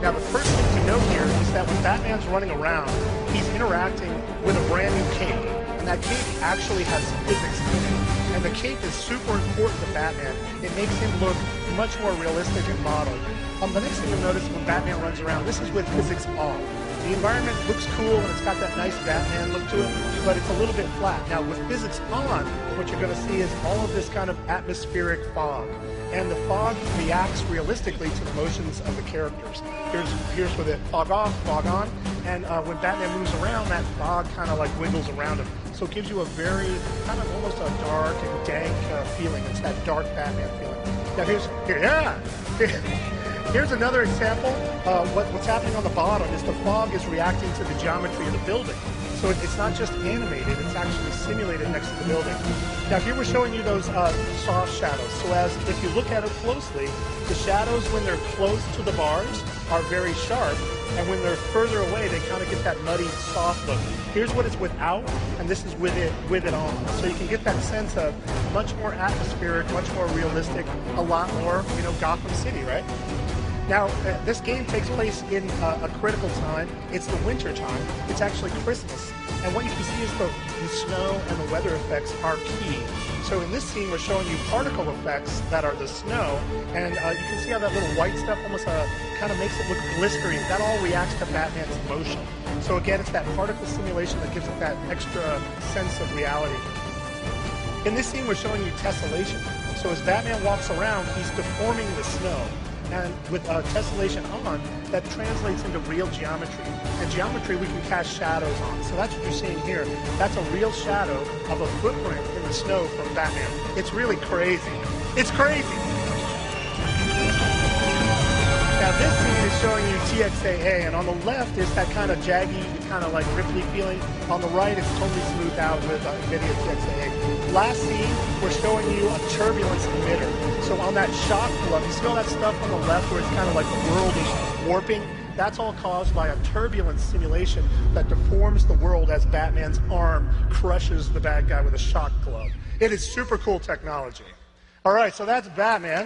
Now, the first thing to note here is that when Batman's running around, he's interacting with a brand new cape. And that cape actually has physics in it. And the cape is super important to Batman. It makes him look much more realistic and modeled. The next thing you'll notice when Batman runs around, this is with physics off. The environment looks cool and it's got that nice Batman look to it, but it's a little bit flat. Now with physics on, what you're going to see is all of this kind of atmospheric fog. And the fog reacts realistically to the motions of the characters. Here's with it fog off, fog on, and when Batman moves around, that fog kind of like wiggles around him. So it gives you a very kind of almost a dark and dank feeling. It's that dark Batman feeling. Now here's another example. What's happening on the bottom is the fog is reacting to the geometry of the building. So it's not just animated, it's actually simulated next to the building. Now here we're showing you those soft shadows. So if you look at it closely, the shadows when they're close to the bars are very sharp, and when they're further away, they kind of get that muddy, soft look. Here's what it's without, and this is with it on. So you can get that sense of much more atmospheric, much more realistic, a lot more, Gotham City, right? Now, this game takes place in a critical time. It's the winter time. It's actually Christmas. And what you can see is the snow and the weather effects are key. So in this scene, we're showing you particle effects that are the snow. And you can see how that little white stuff almost kind of makes it look blistery. That all reacts to Batman's motion. So again, it's that particle simulation that gives it that extra sense of reality. In this scene, we're showing you tessellation. So as Batman walks around, he's deforming the snow. And with tessellation on, that translates into real geometry. And geometry we can cast shadows on. So that's what you're seeing here. That's a real shadow of a footprint in the snow from Batman. It's really crazy. It's crazy! Now this scene is showing you TXAA, and on the left is that kind of jaggy, kind of like ripply feeling. On the right, it's totally smoothed out with NVIDIA TXAA. Last scene, we're showing you a turbulence emitter. So on that shock glove, you see all that stuff on the left where it's kind of like the world is warping? That's all caused by a turbulence simulation that deforms the world as Batman's arm crushes the bad guy with a shock glove. It is super cool technology. All right, so that's Batman.